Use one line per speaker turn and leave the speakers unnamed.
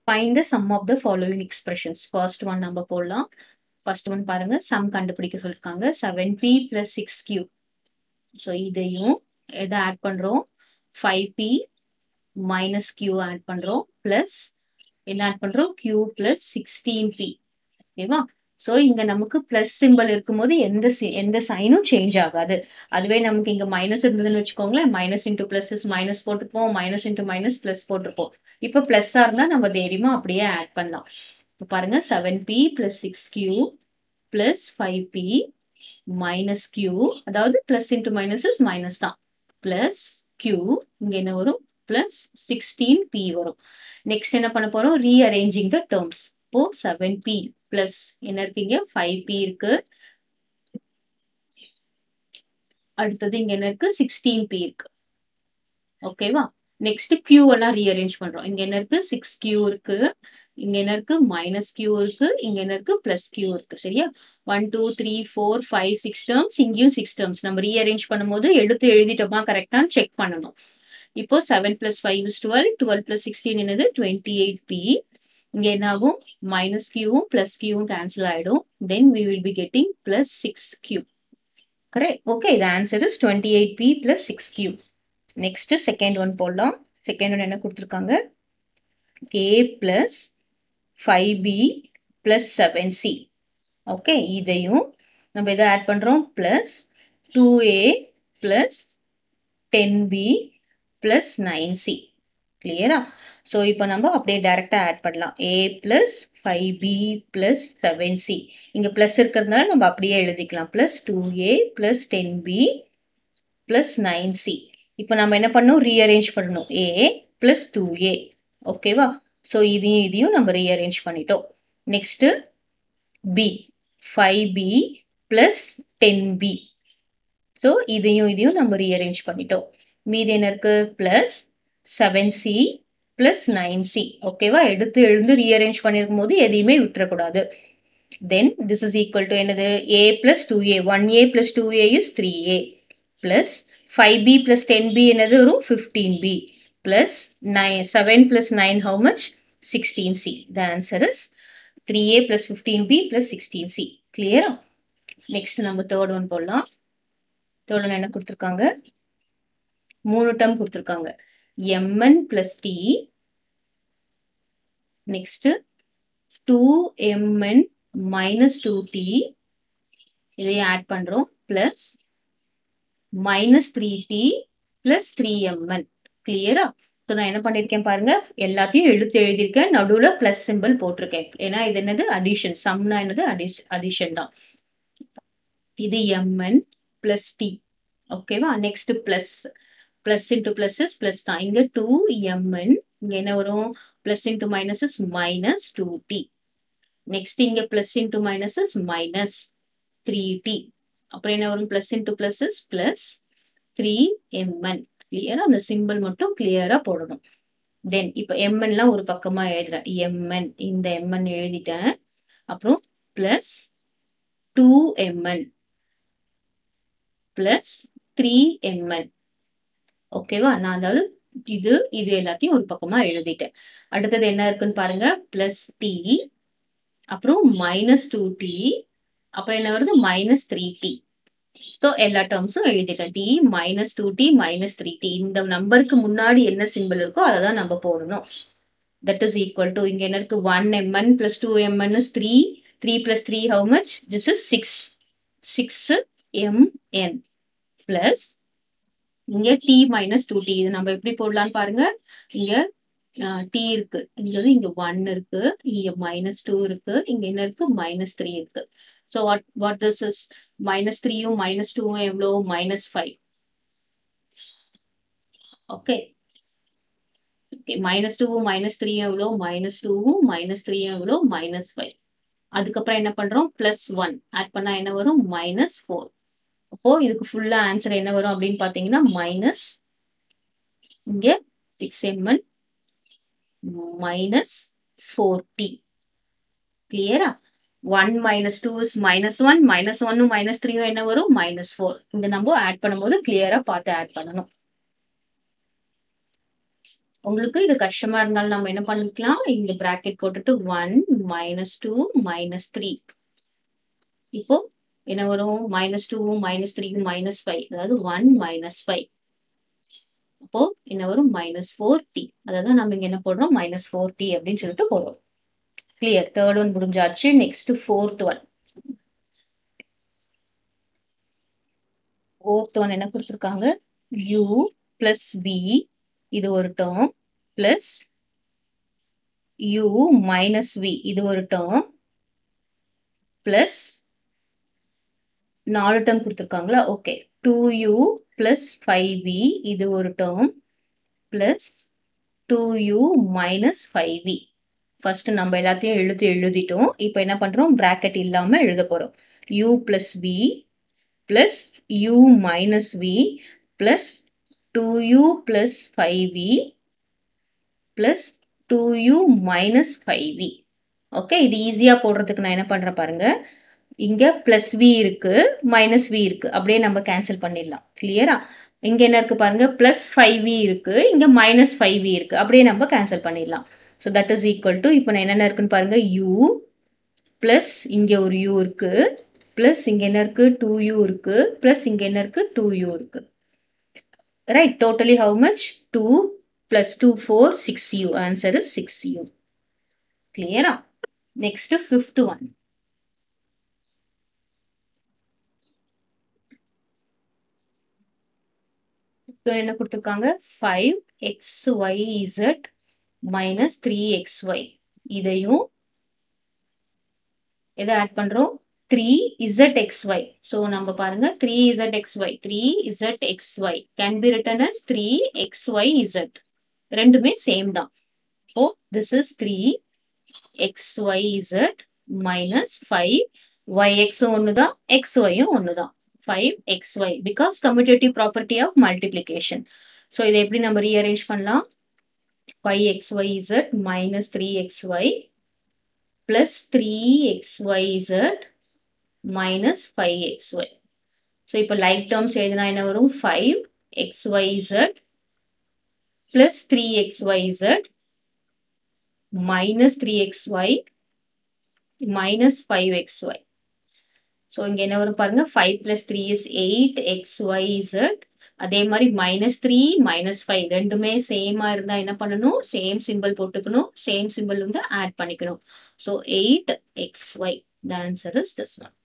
Find the sum of the following expressions. First one நம்ம போடலாம். First one பாருங்க sum கண்டுபிடிக்க சொல்லிருக்காங்க 7p plus 6q. So இதையும் எதை ஆட் பண்றோம் 5p minus q ஆட் பண்றோம் plus என்ன ஆட் பண்றோம் q plus 16p. ஓகேவா? ஸோ இங்க நமக்கு பிளஸ் சிம்பிள் இருக்கும்போது எந்த சைனும் சேஞ்ச் ஆகாது. அதுவே நமக்கு இங்க மைனஸ் இருந்ததுன்னு வச்சுக்கோங்களேன், மைனஸ் இன்டூ பிளஸ் மைனஸ் போட்டுப்போம், மைனஸ் இன்டூ மைனஸ் பிளஸ் போட்டுப்போம். இப்போ பிளஸ்ஸா இருந்தா நம்ம தைரியமா அப்படியே ஆட் பண்ணலாம். இப்போ பாருங்க 7p plus 6q plus 5p minus q, அதாவது பிளஸ் இன்டூ மைனஸ் மைனஸ் தான், பிளஸ் q இங்க என்ன வரும் பிளஸ் 16p வரும். நெக்ஸ்ட் என்ன பண்ண போறோம், ரீஅரேஞ்சிங் த டேர்ம்ஸ். இப்போ 7p பிளஸ் என்ன இருக்கீங்க 5p இருக்கு, அடுத்தது இங்க என்ன இருக்கு 16p இருக்கு. ஓகேவா? நெக்ஸ்ட் q எல்லாம் ரீஅரேஞ்ச் பண்றோம். இங்க என்ன இருக்கு 6q இருக்கு, இங்க என்ன இருக்கு மைனஸ் q இருக்கு, இங்க என்ன இருக்கு பிளஸ் q இருக்கு. சரியா? 1 2 3 4 5 6 டேர்ம்ஸ், இங்கேயும் 6 டேர்ம்ஸ். நம்ம ரீஅரேஞ்ச் பண்ணும்போது எடுத்து எழுதிட்டோமா கரெக்டான்னு செக் பண்ணணும். இப்போ 7 plus 5 is 12, 12 plus 16 என்னது 28p. இங்க என்ன ஆகும் மைனஸ் கியூவும் பிளஸ் கியூவும் கேன்சல் ஆயிடும். தென் we will be getting plus 6q. Correct? Okay, the answer is 28p plus 6q. Next second one போடலாம். செகண்ட் ஒன் என்ன கொடுத்துருக்காங்க, a plus 5b plus 7c. Okay, இதையும் நம்ம எதை ஆட் பண்றோம் plus 2a plus 10b plus 9c. கிளியரா? So இப்போ நம்ம அப்படியே டைரக்டா ஆட் பண்ணலாம். a plus 5b plus 7c. இங்க பிளஸ் இருக்கிறதுனால நம்ம அப்படியே எழுதிக்கலாம். Plus 2a plus 10b plus 9c. இப்போ நம்ம என்ன பண்ணணும், ரீஅரேஞ்ச் பண்ணணும். a plus 2a. ஓகேவா? ஸோ இதையும் நம்ம ரீஅரேஞ்ச் பண்ணிட்டோம். Next b 5b plus 10b. So இதையும் நம்ம ரீஅரேஞ்ச் பண்ணிட்டோம். மீதி என்ன இருக்கு பிளஸ் 7c plus 9c. ஓகேவா? எடுத்து எழுந்து ரீஅரேஞ்ச் பண்ணிருக்கும் போது எதையுமே விட்டுறக்கூடாது. Then this is equal to என்னது a plus 2a. 1a plus 2a is 3a plus 5b plus 10b என்னது வரும் 15b plus 7 plus 9 how much 16c. The answer is 3a plus 15b plus 16c. கிளியரா? Next நம்ம third one போடலாம். Third one என்ன கொடுத்துருக்காங்க, 3 term கொடுத்துருக்காங்க. mn plus t, next 2mn minus 2t, இதையும் add பண்றோம், plus minus 3t plus 3mn. கிளியரா? So நான் என்ன பண்ணிருக்கேன் பாருங்க, எல்லாத்தையும் எடுத்து எழுதியிருக்கேன், நடுவில் பிளஸ் சிம்பிள் போட்டிருக்கேன். ஏன்னா இது என்னது அடிஷன், சம்னா என்னது அடிஷன் தான். இது mn plus t. ஓகேவா? Next plus plus into plus is plus தான். இங்க 2mn, இங்க என்ன வரும் plus into minus is minus 2t. Next இங்க plus into minus is minus 3t. அப்புறம் என்ன வரும் plus into plus is plus 3mn. கிளியரா? அந்த சிம்பிள் மட்டும் கிளியரா போடணும். தென் இப்போ mnலாம் ஒரு பக்கமா எழுதுறேன். mn இந்த mn எழுதிட்டேன். அப்புறம் பிளஸ் 2mn பிளஸ் 3mn. ஓகேவா? நான் அதாவது இது எல்லாத்தையும் ஒரு பக்கமா எழுதிட்டேன். அடுத்தது என்ன இருக்குன்னு பாருங்க, பிளஸ் டி, அப்புறம் மைனஸ் 2t, அப்புறம் என்ன வருது மைனஸ் 3t. ஸோ எல்லா டேர்ம்ஸும் எழுதிட்டேன். T minus 2t minus 3t. இந்த நம்பருக்கு முன்னாடி என்ன சிம்பிள் இருக்கோ அதை தான் நம்ம போடணும். தட் இஸ் ஈக்குவல் டு இங்க என்ன இருக்கு 1mn plus 2mn is 3. 3 plus 3 how much? This is 6. 6mn plus இங்க t minus 2t. இது நம்ம எப்படி போடலாம்னு பாருங்க. இங்க t இருக்கு, இங்க 1 இருக்கு, இங்க minus 2 இருக்கு, இங்க என்ன இருக்கு minus 3 இருக்கு. So what this is, minus 3யும் minus 2யும் எவ்வளோ minus 5. ஓகே, minus 2வும் minus 3யும் எவ்வளோ minus 2வும் minus 3யும் எவ்வளோ minus 5. அதுக்கப்புறம் என்ன பண்றோம் பிளஸ் 1 ஆட் பண்ணா என்ன வரும் minus 4. அப்போ இதுக்கு ஃபுல்லா ஆன்சர் என்ன வரும் அப்படின்னு பாத்தீங்கன்னா மைனஸ் இங்க 6mn minus 4t. கிளியரா? 1 minus 2 is minus 1, minus 1 minus 3 என்ன வரும் minus 4. இங்க நம்ம ஆட் பண்ணும்போது கிளியரா பார்த்து ஆட் பண்ணணும். உங்களுக்கு இது கஷ்டமா இருந்தாலும் நம்ம என்ன பண்ணிக்கலாம், இங்க பிராக்கெட் போட்டுட்டு 1 -2 -3. இப்போ என்ன வரும், -2 -3 -5, அதாவது 1 -5. அப்போ என்ன வரும், -4t. அதான் நம்ம இங்க என்ன போடுறோம், -4t அப்படின்னு சொல்லிட்டு போடுறோம். கிளியர். தேர்ட் ஒன் முடிஞ்சாச்சு. Next fourth one. Fourth one என்ன கொடுத்துருக்காங்க, u plus v இது ஒரு term, plus u minus v இது ஒரு டேர்ம், பிளஸ் 4 டேர்ம் கொடுத்துருக்காங்களா, ஓகே. 2u plus 5v இது ஒரு term, plus 2u minus 5v. First நம்ம எல்லாத்தையும் எழுதிட்டோம். இப்போ என்ன பண்றோம், பிராக்கெட் இல்லாம எழுத போறோம். u plus v plus u minus v plus 2u plus 5v plus 2u minus 5v. Okay, இது ஈஸியா போடுறதுக்கு நான் என்ன பண்றேன் பாருங்க, இங்க பிளஸ் v இருக்கு, மைனஸ் v இருக்கு, அப்படியே நம்ம கேன்சல் பண்ணிடலாம். கிளியரா? இங்க என்ன இருக்கு பாருங்க, பிளஸ் 5v இருக்கு, இங்க மைனஸ் 5v இருக்கு, அப்படியே நம்ம கேன்சல் பண்ணிடலாம். So that is equal to, இப்போ நான் என்னென்ன இருக்குன்னு பாருங்க, u பிளஸ் இங்க ஒரு u இருக்கு, பிளஸ் இங்க என்ன இருக்கு 2u இருக்கு, பிளஸ் இங்க என்ன இருக்கு 2u இருக்கு. Right, totally how much, 2 plus 2 4 6u. Answer is 6u. கிளியரா? Next fifth one. என்ன கொடுத்துருக்காங்க, 5xyz minus 3xy. இதையும் எதை ஆட் பண்றோம், 3zxy. ஸோ நம்ம பாருங்க, 3zxy 3zxy can be written as 3xyz. ரெண்டுமே சேம் தான். ஓ, this is 3xyz minus 5yx ஒண்ணுதான், xyயும் ஒண்ணுதான், 5xy because commutative property of multiplication. So இதை எப்படி நம்ம ரீஅரேஞ்ச் பண்ணலாம், 5xyz minus 3xy plus 3xyz minus 5xy. So இப்போ லைக் டேர்ம்ஸ் எழுதினா என்ன வரும், 5xyz plus 3xyz minus 3xy minus 5xy. So இங்க என்ன வரும் பாருங்க, 5 plus 3 is 8xyz. அதே மாதிரி -3 -5 ரெண்டுமே சேமா இருந்தா என்ன பண்ணணும், சேம் சிம்பிள் போட்டுக்கணும், சேம் சிம்பிள் வந்து ஆட் பண்ணிக்கணும். So 8xy. The answer is this one.